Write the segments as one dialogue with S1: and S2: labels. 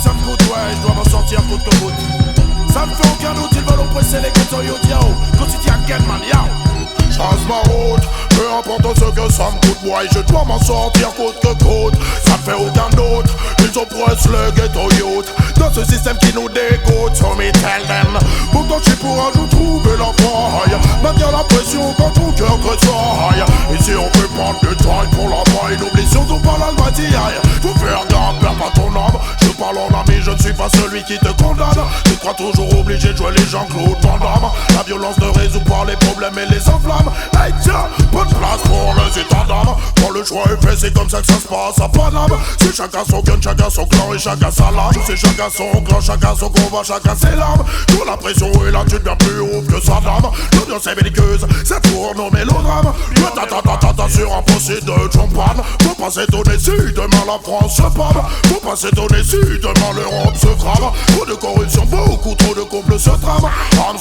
S1: ça me coûte, ouais, je dois m'en sortir coûte que coûte. Ça me fait aucun doute, ils veulent oppresser les ghettos, yo, yao. Quotidien, man, yao. Change ma route, peu importe ce que ça me coûte, ouais, je dois m'en sortir coûte que coûte. Ça me fait aucun doute, ils oppressent le ghetto youth dans ce système qui nous dégoûte, so me tell them. Pourtant je suis pour un jour trouver la faille, maintenir la pression quand ton cœur tressaille. Ici on peut prendre du temps pour la maille, n'oublie surtout pas l'almatiaille. Faut faire gaffe, perds pas ton âme. Je parle en ami, je ne suis pas celui qui te condamne. Tu crois toujours obligé de jouer les Jean-Claude Van Damme. La violence ne résout pas les problèmes et les enflammes. Hey tiens, pas de place pour les états d'âme. Quand le choix est fait, c'est comme ça que ça se passe à Paname. C'est chacun son gun, chacun son clan et chacun sa lame. C'est chacun son clan, chacun son combat, chacun ses larmes. Quand la pression est là, tu deviens plus ouf que sa dame. L'ambiance est belliqueuse, ça tourne au mélodrame. Ta sur un procès de champagne. Faut pas s'étonner si demain la France se pâme. Faut pas s'étonner si demain l'Europe se crame. Trop de corruption, beaucoup trop de couples se trament. Ram,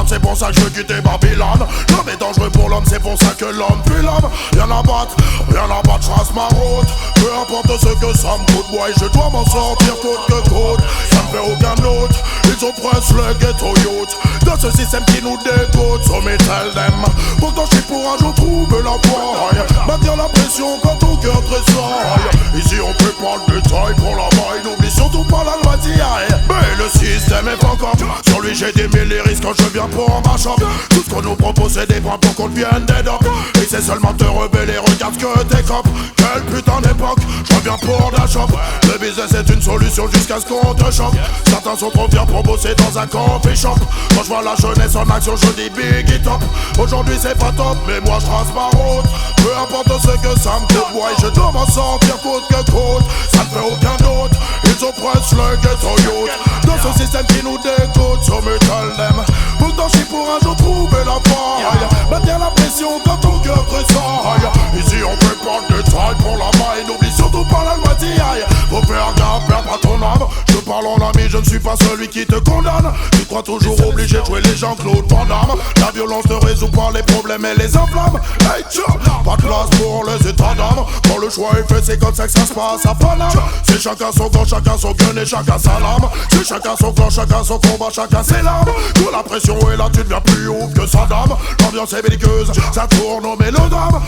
S1: c'est pour ça que je veux quitter Babylone. L'homme est dangereux pour l'homme, c'est pour ça que l'homme tue l'homme. Rien à battre, je trace ma route. Peu importe ce que ça me coûte, ouais, je dois m'en sortir coûte que coûte. Ça me fait aucun doute, ils oppressent le ghetto youth dans ce système qui nous dégoûte, so me tell them. Pourtant je suis pour un jour trouver la faille, maintenir la pression quand ton cœur tressaille. Ici on peut prendre du détail pour la maille, n'oublie surtout pas la loi d'hier. Mais le système est pas comme sur lui j'ai des mille risques quand je viens pour ma shop. Tout ce qu'on nous propose c'est des bras pour qu'on devienne des docs. Et c'est seulement te rebeller, regarde ce que t'es cop. Quelle putain d'époque, je reviens pour la shop. Le business est une solution jusqu'à ce qu'on te choque. Certains sont trop fiers pour bosser dans un coffee shop. Quand je vois la jeunesse en action je dis big it up. Aujourd'hui c'est pas top mais moi je trace ma route. Peu importe ce que ça me coûte, ouais, je dois m'en sortir coûte que coûte. Ça ne fait aucun doute, ils oppressent le ghetto youth dans ce système qui nous dégoûte, so me tell them. Pourtant je suis pour un jour trouver la faille, maintenir la pression quand ton cœur tressaille. Ici on peut prendre du taille pour la maille, n'oublie surtout pas la loi d'hier. Faut faire gaffe, perds pas ton âme. Je parle en ami, je ne suis pas celui qui te condamne. Tu crois toujours obligé de jouer les Jean-Claude Van Damme. La violence ne résout pas les problèmes et les enflammes. Hey tiens, pas de place pour les états d'âme. Quand le choix est fait, c'est comme ça que ça se passe à Paname. C'est chacun son camp, chacun son gun et chacun sa lame. C'est chacun son clan, chacun son combat, chacun ses larmes. Quand la pression est là, tu deviens plus ouf que sa dame. L'ambiance est belliqueuse, ça tourne au mélodrame.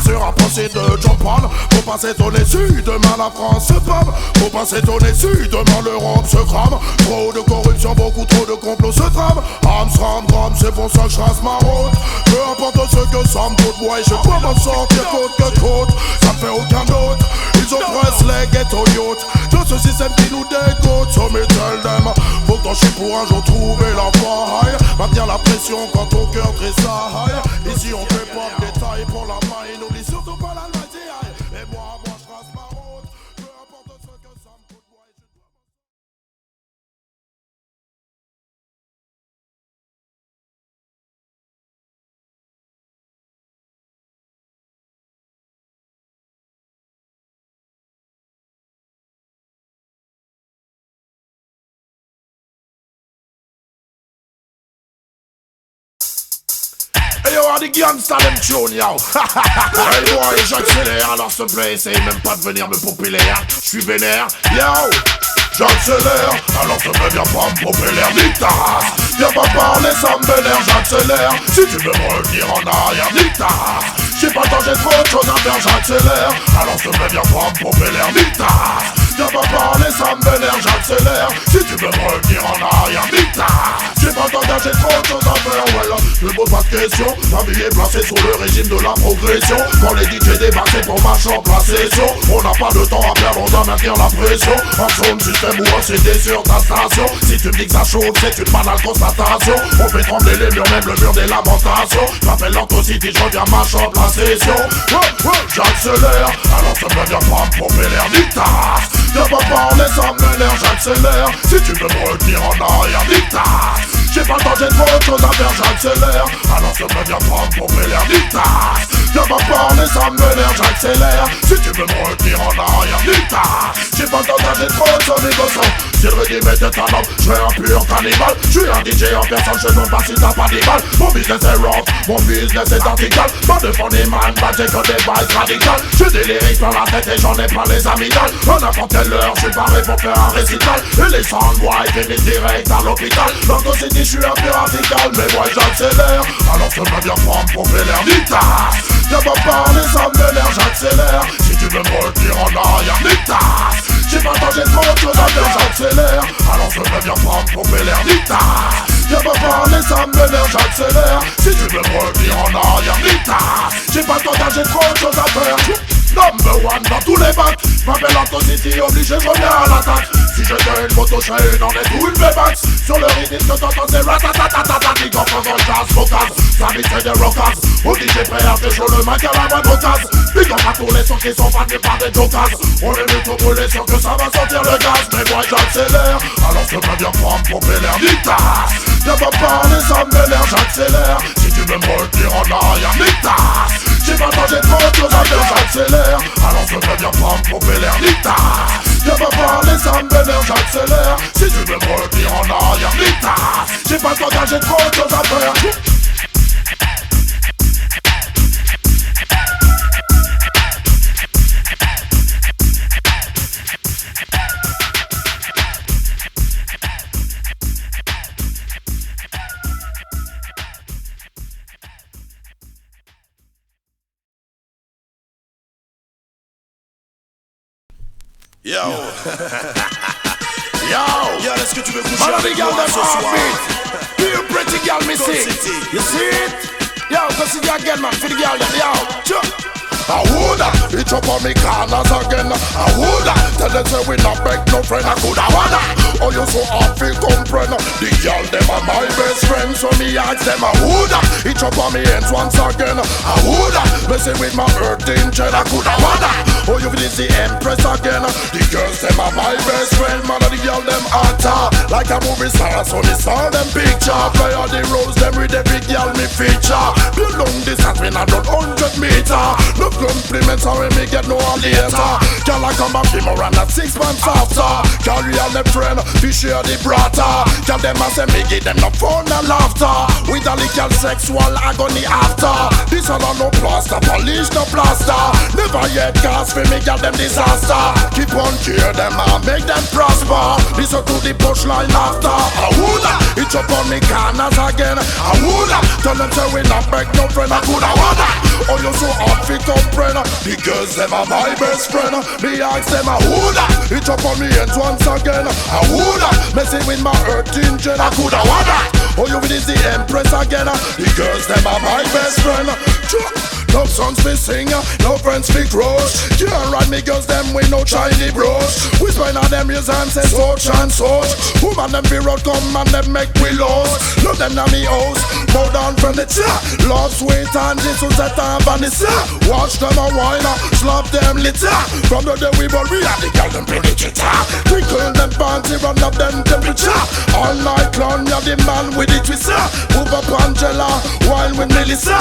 S1: Sur un procès de John Paul. Faut pas s'étonner si demain la France se pâme. Faut pas s'étonner si demain l'Europe se crame. Trop de corruption, beaucoup trop de complots se trament. Ram, c'est pour ça que je trace ma route. Peu importe ce que ça me coûte, ouais, je dois m'en sortir coûte que coûte. Ça me fait aucun doute, ils oppressent les ghetto youth dans ce système qui nous dégoûte, so me tell them. Pourtant je suis pour un jour trouver la faille, maintenir la pression quand ton cœur tressaille. Ici on fait pas de détails pour la maille, n'oublie surtout pas la loi d'hier. Et moi je trace ma route. Peu importe ce que ça me coûte, ouais, je dois... Hey yo, des gangsters them tune yo. Hey boy, j'accélère, alors s'il te plaît, essaye même pas de venir me popper l'air. J'suis vénère, yo. J'accélère, alors te viens pas me popper l'air, nique ta race. Viens pas parler, ça me vénère, j'accélère. Si tu veux me revenir en arrière, nique ta race. J'ai pas le temps, j'ai trop de choses à faire, j'accélère. Alors te viens pas me popper l'air, nique ta race. Viens pas parler, ça me vénère, j'accélère. Si tu veux me revenir en arrière, nique ta race. J'ai pas le temps, j'ai trop de choses à faire, voilà. Je me pose pas de questions, ma vie est placée sous le régime de la progression. Quand les DJ débarquent, c'est pour ma chambre, la session. On n'a pas de temps à perdre, on doit maintenir la pression. En zone système ou en CD sur ta station. Si tu me dis que ça chauffe, c'est une banale constatation. On fait trembler les murs, même le mur des lamentations. J'appelle l'Antocity, je reviens ma chambre, la session. J'accélère, alors ça me vient pas me pomper l'air, nique ta race. Viens pas parler, ça m'énerve, j'accélère. Si tu veux me retenir en arrière, nique ta race. J'ai pas le temps, j'ai trop de choses à faire, j'accélère. Alors ça me vient pas me pomper l'air, nique ta race. Viens va parler, ça me vénère, j'accélère. Si tu veux me retenir en arrière, nique-ta. J'ai pas le temps d'âger trop de son négociant. Si le régime était un homme, je serais un pur cannibale. Je suis un DJ en personne, je ne pas si t'as pas des balles. Mon business est rough, mon business est vertical. Pas de fond des man, bah j'ai que des bails radicales. J'ai des lyrics dans la tête et j'en ai pas les amygdales. À n'importe quelle heure, je suis paré pour faire un récital. Et les soundboys finissent direct à l'hôpital. Dans ton city, je suis un peu radical, mais moi j'accélère. Alors je me bien prendre pour faire l'air d'Ita. Viens pas parler, ça me vénère, j'accélère. Si tu veux me retenir en arrière, Nita. J'ai pas le temps, j'ai trop de choses à faire, j'accélère. Alors je me bien prendre pour faire l'air d'Ita. Viens pas parler, ça me vénère, j'accélère. Si tu veux me retenir en arrière, Nita. J'ai pas le temps, j'ai trop de choses à faire. Number one dans tous les bacs. M'appelle Anton City, obligé, je reviens à l'attaque. Si j'étais une moto, je serais une en est ou une V-Max. Sur le rythme que t'entends, c'est ratatatatata. Big up en jazz, focus. Ça vite c'est des rockers. Au DJ prêt à faire chaud le mic à la moindre occasion. Big up à tous les sons qui sont faits par des jokers. On est venu tout brûler, sûr que ça va sortir le gaz. Mais moi j'accélère, alors je peux bien prendre pour l'air Nita. Viens pas parler, ça me vénère, j'accélère. Si tu veux me retenir en arrière, Nita. J'ai pas le temps, j'ai trop de choses à faire, j'accélère. Alors je peux bien prendre pour l'air Nita. Viens pas parler, ça me vénère, j'accélère. Si tu veux me retenir en arrière, Nita. J'ai pas le temps, j'ai trop de choses à faire.
S2: Yo. Yo, est-ce que tu veux coucher avec moi ce soir?
S1: Feel pretty girl, me see. You see it? Yo, go see the again, man. For the girl, yo. I woulda, it up on me corners again. I woulda, tell them say we not beg no friend. I coulda wanna. Oh, you so hard feel comprehend. The girl them are my best friend, so me ask them. I woulda, it up on me hands once again. I woulda, messing with my earth angel. I coulda wanna. Oh, you feel the empress again. The girls them are my best friend. Man, the girl them hotter like a movie star. So me saw them picture. Play all the roles them with the big girl me feature. Build long distance when I run 100 meter. No compliments are when me get no later. Girl I come back him around at 6 months after. Carry all the friend, we share the brata. Girl them a say me give them no fun and laughter. With a little sexual agony after. This all no plaster, polish no plaster. Never yet cast for me girl them disaster. Keep on cheer them and make them prosper. Listen to the punchline after. I woulda, it's up on me corners again. I woulda, tell them say we not beg no friend. I coulda wanna. Oh you so hard fi comprehend. The girls them are my best friend. Me ask them I woulda, it's up on me hands once again. I woulda, messing with my earth engine. I coulda wanna. Oh you is the empress again. The girls them are my best friend. No songs fi sing, no friends fi crush. Can't ride me girls them with no shiny brush. We spend on them years and say such and such. Woman them be road come and them make we lost. Love them na me house, more than furniture. Love sweet and Jesus at and Vanessa. Watch them a wine, slap them litter. From the day we born we have the girl them play the guitar. Twinkle them panty, run up them temperature. All night long we have the man with the twister. Move up Angela, wine with Melissa.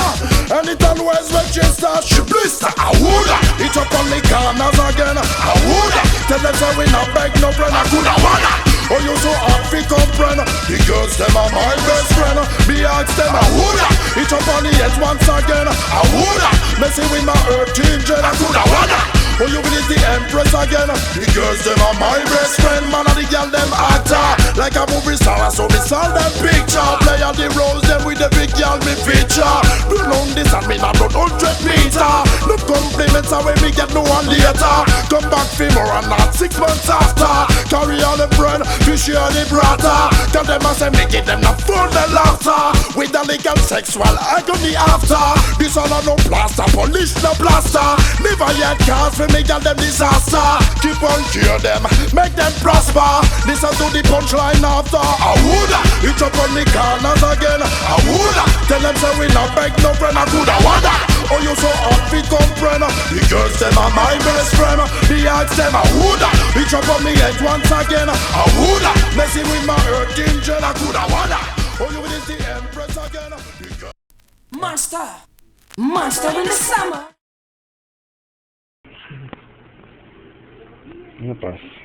S1: Anytime where's Manchester, she blister. I woulda, it up on the corners again. I woulda, tell them say we not beg no friend. I coulda wanna. Oh you so hard fi comprehend. The girls them are my best friend. Me ask them I woulda, it up on the head once again. I woulda, messing with my earth angel. I coulda wanna. Oh you is the empress again. The girls them are my best friend. Man and the girl them actor like a movie star. So me saw them picture. Play all the roles them with the big girl me feature. Do long this and me not run 100 meter. No compliments are when me get no one later. Come back for more and not 6 months after. Carry all the bread, we share the brata. Tell them I say me give them the fun and laughter. With the legal sexual agony after. This all a no plaster, polish no plaster. Never yet cast for me girl them disaster. Keep on cheer them, make them prosper. Listen to the punchline after. I woulda, it up on me corners again. I woulda, tell them say we not beg no friend. I coulda wanna. Oh you so hard fi comprehend. The girls them are my best friend. Me ask them I woulda, it up on me head once again. I woulda, messing with my earth angel. I coulda wanna. Oh you is the empress again.
S3: Master, Monster in the summer.
S4: No passe.